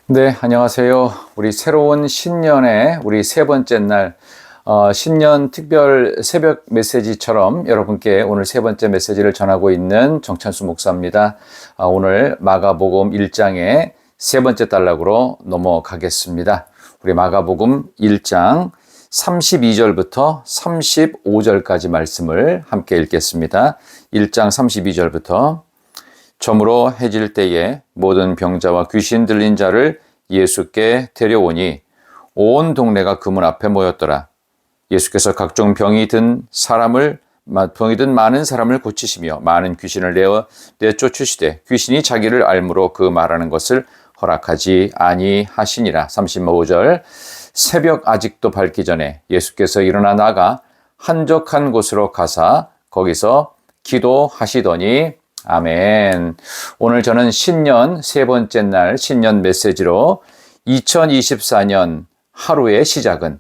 네, 안녕하세요. 우리 새로운 신년의 우리 세 번째 날, 신년 특별 새벽 메시지처럼 여러분께 오늘 세 번째 메시지를 전하고 있는 정찬수 목사입니다. 오늘 마가복음 1장의 세 번째 단락으로 넘어가겠습니다. 우리 마가복음 1장 32절부터 35절까지 말씀을 함께 읽겠습니다. 1장 32절부터 저물어 해질 때에 모든 병자와 귀신 들린 자를 예수께 데려오니 온 동네가 그 문 앞에 모였더라. 예수께서 각종 병이 든 많은 사람을 고치시며 많은 귀신을 내쫓으시되 귀신이 자기를 알므로 그 말하는 것을 허락하지 아니하시니라. 35절 새벽 아직도 밝기 전에 예수께서 일어나 나가 한적한 곳으로 가사 거기서 기도하시더니 아멘. 오늘 저는 신년 세 번째 날 신년 메시지로 2024년 하루의 시작은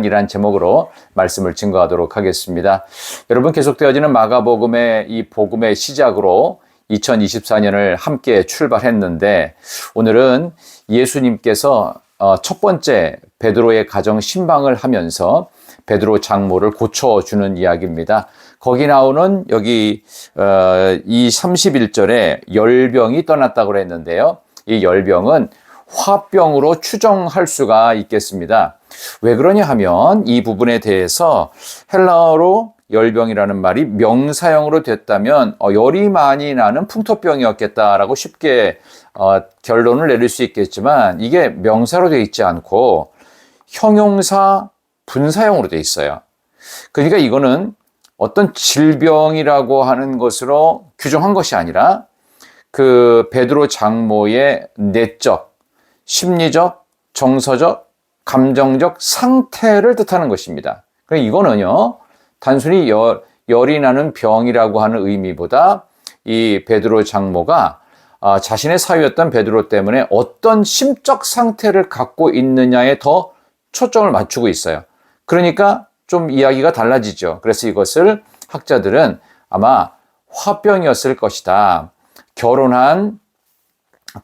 이란 제목으로 말씀을 증거하도록 하겠습니다. 여러분 계속되어지는 마가복음의 이 복음의 시작으로 2024년을 함께 출발했는데 오늘은 예수님께서 첫 번째 베드로의 가정 신방을 하면서 베드로 장모를 고쳐주는 이야기입니다. 거기 나오는 이 31절에 열병이 떠났다고 그랬는데요. 이 열병은 화병으로 추정할 수가 있겠습니다. 왜 그러냐 하면 이 부분에 대해서 헬라어로 열병이라는 말이 명사형으로 됐다면 열이 많이 나는 풍토병이었겠다라고 쉽게 결론을 내릴 수 있겠지만 이게 명사로 되어 있지 않고 형용사 분사형으로 되어 있어요. 그러니까 이거는 어떤 질병이라고 하는 것으로 규정한 것이 아니라 그 베드로 장모의 내적, 심리적, 정서적, 감정적 상태를 뜻하는 것입니다. 그러니까 이거는요, 단순히 열이 나는 병이라고 하는 의미보다 이 베드로 장모가 자신의 사위였던 베드로 때문에 어떤 심적 상태를 갖고 있느냐에 더 초점을 맞추고 있어요. 그러니까 좀 이야기가 달라지죠. 그래서 이것을 학자들은 아마 화병이었을 것이다. 결혼한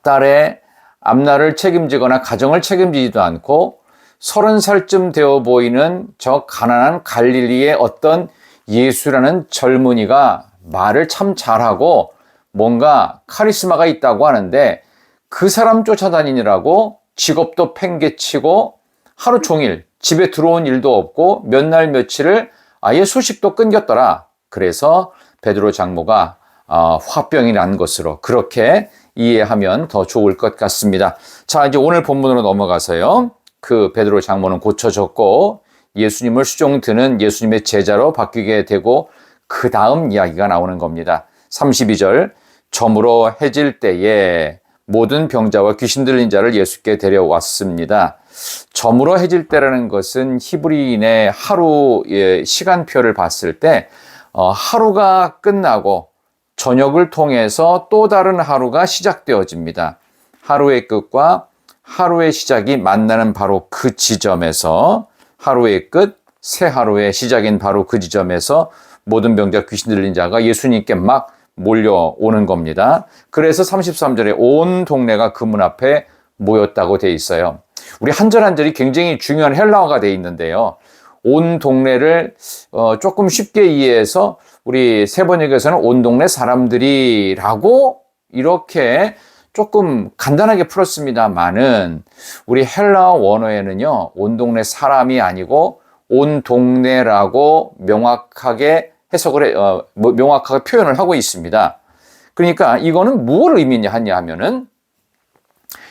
딸의 앞날을 책임지거나 가정을 책임지지도 않고 30살쯤 되어 보이는 저 가난한 갈릴리의 어떤 예수라는 젊은이가 말을 참 잘하고 뭔가 카리스마가 있다고 하는데 그 사람 쫓아다니느라고 직업도 팽개치고 하루 종일 집에 들어온 일도 없고 몇 날 며칠을 아예 소식도 끊겼더라. 그래서 베드로 장모가 화병이 난 것으로 그렇게 이해하면 더 좋을 것 같습니다. 자, 이제 오늘 본문으로 넘어가서요. 그 베드로 장모는 고쳐졌고 예수님을 수종드는 예수님의 제자로 바뀌게 되고 그 다음 이야기가 나오는 겁니다. 32절 저물어 해질 때에 모든 병자와 귀신 들린 자를 예수께 데려왔습니다. 저물어 해질 때라는 것은 히브리인의 하루의 시간표를 봤을 때 하루가 끝나고 저녁을 통해서 또 다른 하루가 시작되어집니다. 하루의 끝과 하루의 시작이 만나는 바로 그 지점에서 하루의 끝, 새 하루의 시작인 바로 그 지점에서 모든 병자 귀신 들린 자가 예수님께 막 몰려오는 겁니다. 그래서 33절에 온 동네가 그 문 앞에 모였다고 돼 있어요. 우리 한 절 한 절이 굉장히 중요한 헬라어가 돼 있는데요. 온 동네를 조금 쉽게 이해해서 우리 세번역에서는 온 동네 사람들이라고 이렇게 조금 간단하게 풀었습니다만은 우리 헬라어 원어에는요. 온 동네 사람이 아니고 온 동네라고 명확하게 명확하게 표현을 하고 있습니다. 그러니까 이거는 무엇을 의미하냐 하면은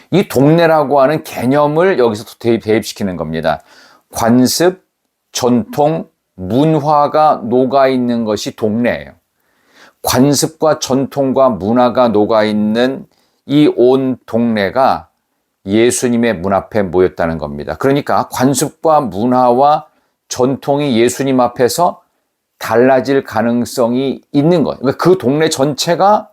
이 동네라고 하는 개념을 여기서 대입시키는 겁니다. 관습, 전통, 문화가 녹아있는 것이 동네예요. 관습과 전통과 문화가 녹아있는 이 온 동네가 예수님의 문 앞에 모였다는 겁니다. 그러니까 관습과 문화와 전통이 예수님 앞에서 달라질 가능성이 있는 거예요. 그러니까 그 동네 전체가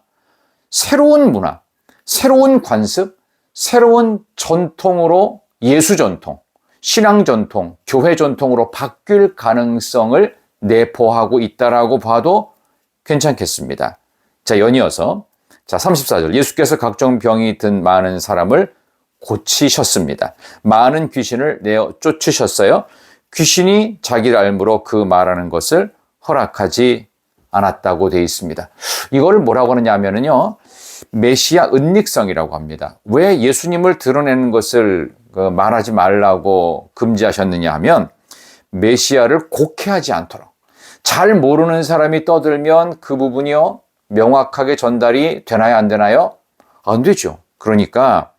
새로운 문화, 새로운 관습, 새로운 전통으로 예수 전통, 신앙 전통, 교회 전통으로 바뀔 가능성을 내포하고 있다라고 봐도 괜찮겠습니다. 자, 연이어서 자, 34절. 예수께서 각종 병이 든 많은 사람을 고치셨습니다. 많은 귀신을 내어 쫓으셨어요. 귀신이 자기를 알므로 그 말하는 것을 허락하지 않았다고 되어 있습니다. 이걸 뭐라고 하느냐 하면은요, 메시아 은닉성이라고 합니다. 왜 예수님을 드러내는 것을 말하지 말라고 금지하셨느냐 하면, 메시아를 곡해하지 않도록. 잘 모르는 사람이 떠들면 그 부분이요, 명확하게 전달이 되나요, 안 되나요? 안 되죠. 그러니까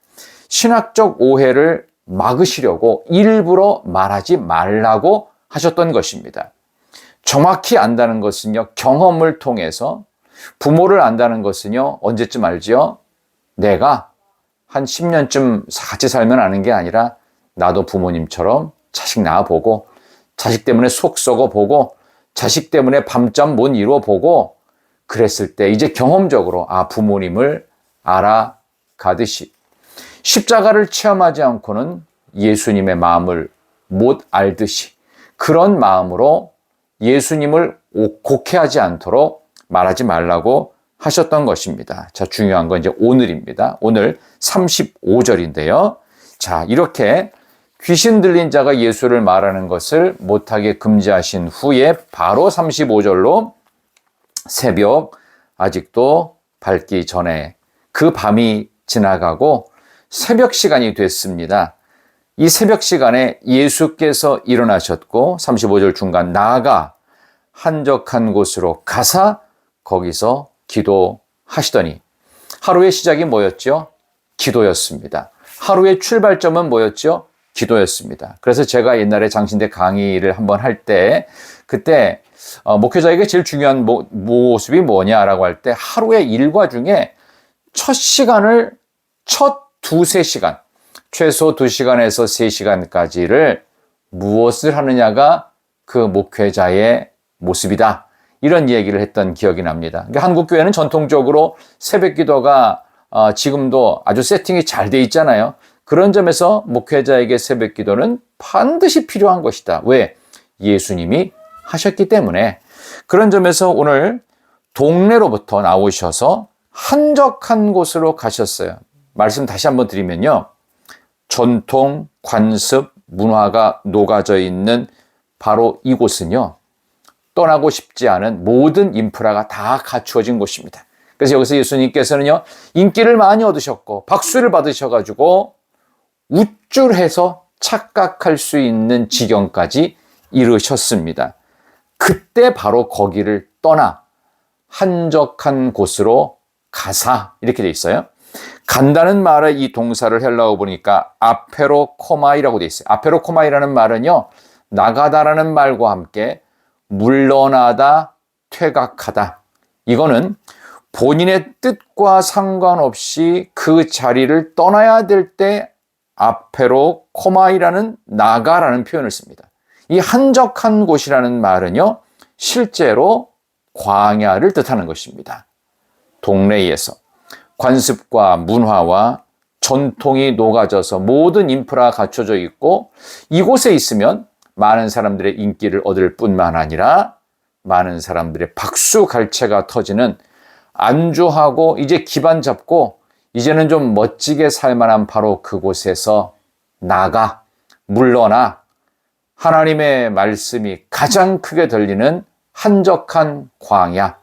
신학적 오해를 막으시려고 일부러 말하지 말라고 하셨던 것입니다. 정확히 안다는 것은요, 경험을 통해서, 부모를 안다는 것은요, 언제쯤 알지요? 내가 한 10년쯤 같이 살면 아는 게 아니라, 나도 부모님처럼 자식 낳아보고, 자식 때문에 속 썩어보고, 자식 때문에 밤잠 못 이루어보고, 그랬을 때 이제 경험적으로 부모님을 알아가듯이, 십자가를 체험하지 않고는 예수님의 마음을 못 알듯이, 그런 마음으로 예수님을 곡해하지 않도록 말하지 말라고 하셨던 것입니다. 자, 중요한 건 이제 오늘입니다. 오늘 35절인데요. 자, 이렇게 귀신 들린 자가 예수를 말하는 것을 못하게 금지하신 후에 바로 35절로 새벽 아직도 밝기 전에 그 밤이 지나가고 새벽 시간이 됐습니다. 이 새벽 시간에 예수께서 일어나셨고 35절 중간 나아가 한적한 곳으로 가사 거기서 기도하시더니, 하루의 시작이 뭐였죠? 기도였습니다. 하루의 출발점은 뭐였죠? 기도였습니다. 그래서 제가 옛날에 장신대 강의를 한번 할 때, 그때 목회자에게 제일 중요한 모습이 뭐냐라고 할 때, 하루의 일과 중에 첫 두세 시간, 최소 2시간에서 3시간까지를 무엇을 하느냐가 그 목회자의 모습이다. 이런 얘기를 했던 기억이 납니다. 그러니까 한국 교회는 전통적으로 새벽 기도가 지금도 아주 세팅이 잘 돼 있잖아요. 그런 점에서 목회자에게 새벽 기도는 반드시 필요한 것이다. 왜? 예수님이 하셨기 때문에. 그런 점에서 오늘 동네로부터 나오셔서 한적한 곳으로 가셨어요. 말씀 다시 한번 드리면요, 전통, 관습, 문화가 녹아져 있는 바로 이곳은요, 떠나고 싶지 않은 모든 인프라가 다 갖추어진 곳입니다. 그래서 여기서 예수님께서는요, 인기를 많이 얻으셨고 박수를 받으셔가지고 우쭐해서 착각할 수 있는 지경까지 이르셨습니다. 그때 바로 거기를 떠나 한적한 곳으로 가사, 이렇게 돼 있어요. 간다는 말의 이 동사를 헬라어 보니까 아페로코마이라고 돼 있어요. 아페로코마이라는 말은요, 나가다라는 말과 함께 물러나다, 퇴각하다. 이거는 본인의 뜻과 상관없이 그 자리를 떠나야 될 때 아페로코마이라는 나가라는 표현을 씁니다. 이 한적한 곳이라는 말은요, 실제로 광야를 뜻하는 것입니다. 동네에서 관습과 문화와 전통이 녹아져서 모든 인프라가 갖춰져 있고, 이곳에 있으면 많은 사람들의 인기를 얻을 뿐만 아니라 많은 사람들의 박수 갈채가 터지는, 안주하고 이제 기반 잡고 이제는 좀 멋지게 살만한 바로 그곳에서 나가, 물러나 하나님의 말씀이 가장 크게 들리는 한적한 광야,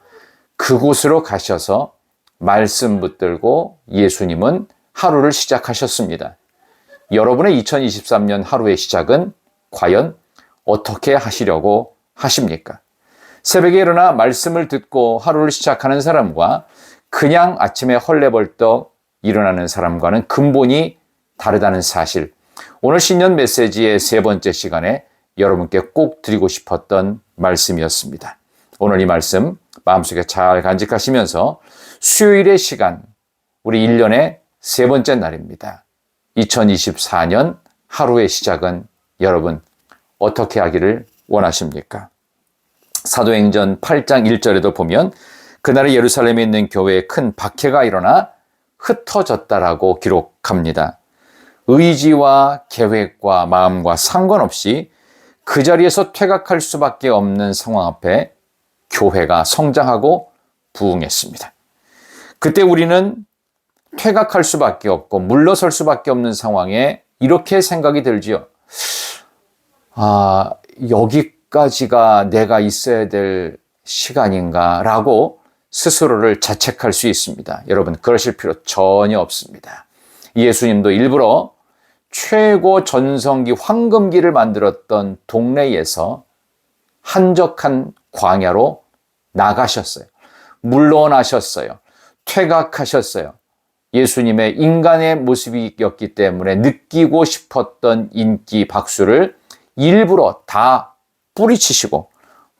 그곳으로 가셔서 말씀 붙들고 예수님은 하루를 시작하셨습니다. 여러분의 2023년 하루의 시작은 과연 어떻게 하시려고 하십니까? 새벽에 일어나 말씀을 듣고 하루를 시작하는 사람과 그냥 아침에 헐레벌떡 일어나는 사람과는 근본이 다르다는 사실, 오늘 신년 메시지의 3번째 시간에 여러분께 꼭 드리고 싶었던 말씀이었습니다. 오늘 이 말씀 마음속에 잘 간직하시면서 수요일의 시간, 우리 1년의 3번째 날입니다. 2024년 하루의 시작은 여러분 어떻게 하기를 원하십니까? 사도행전 8장 1절에도 보면 그날에 예루살렘에 있는 교회에 큰 박해가 일어나 흩어졌다라고 기록합니다. 의지와 계획과 마음과 상관없이 그 자리에서 퇴각할 수밖에 없는 상황 앞에 교회가 성장하고 부흥했습니다. 그때 우리는 퇴각할 수밖에 없고 물러설 수밖에 없는 상황에 이렇게 생각이 들지요. 여기까지가 내가 있어야 될 시간인가 라고 스스로를 자책할 수 있습니다. 여러분, 그러실 필요 전혀 없습니다. 예수님도 일부러 최고 전성기 황금기를 만들었던 동네에서 한적한 광야로 나가셨어요. 물러나셨어요. 퇴각하셨어요. 예수님의 인간의 모습이었기 때문에 느끼고 싶었던 인기 박수를 일부러 다 뿌리치시고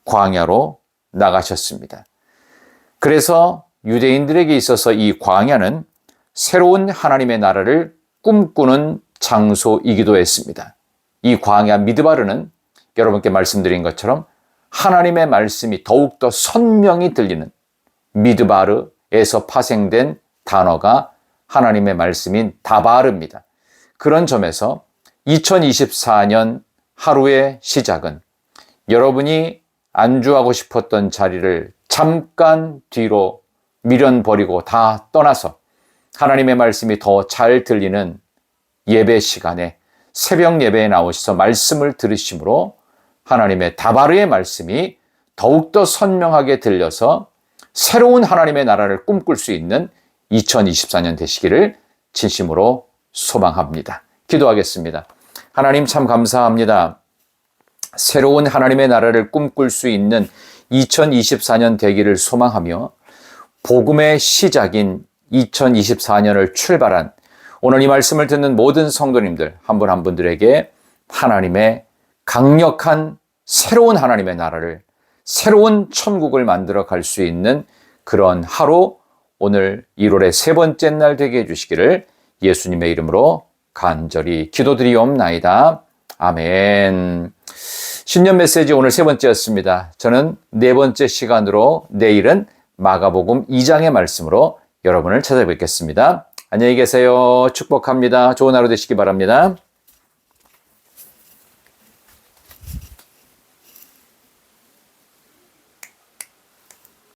광야로 나가셨습니다. 그래서 유대인들에게 있어서 이 광야는 새로운 하나님의 나라를 꿈꾸는 장소이기도 했습니다. 이 광야 미드바르는 여러분께 말씀드린 것처럼 하나님의 말씀이 더욱더 선명히 들리는 미드바르에서 파생된 단어가 하나님의 말씀인 다바르입니다. 그런 점에서 2024년 하루의 시작은 여러분이 안주하고 싶었던 자리를 잠깐 뒤로 미련버리고 다 떠나서 하나님의 말씀이 더 잘 들리는 예배 시간에 새벽 예배에 나오셔서 말씀을 들으심으로 하나님의 다바르의 말씀이 더욱더 선명하게 들려서 새로운 하나님의 나라를 꿈꿀 수 있는 2024년 되시기를 진심으로 소망합니다. 기도하겠습니다. 하나님 참 감사합니다. 새로운 하나님의 나라를 꿈꿀 수 있는 2024년 되기를 소망하며 복음의 시작인 2024년을 출발한 오늘 이 말씀을 듣는 모든 성도님들 한 분 한 분들에게 하나님의 강력한 새로운 하나님의 나라를 새로운 천국을 만들어 갈 수 있는 그런 하루 오늘 1월의 세 번째 날 되게 해주시기를 예수님의 이름으로 간절히 기도드리옵나이다. 아멘. 신년 메시지 오늘 세 번째였습니다. 저는 네 번째 시간으로 내일은 마가복음 2장의 말씀으로 여러분을 찾아뵙겠습니다. 안녕히 계세요. 축복합니다. 좋은 하루 되시기 바랍니다.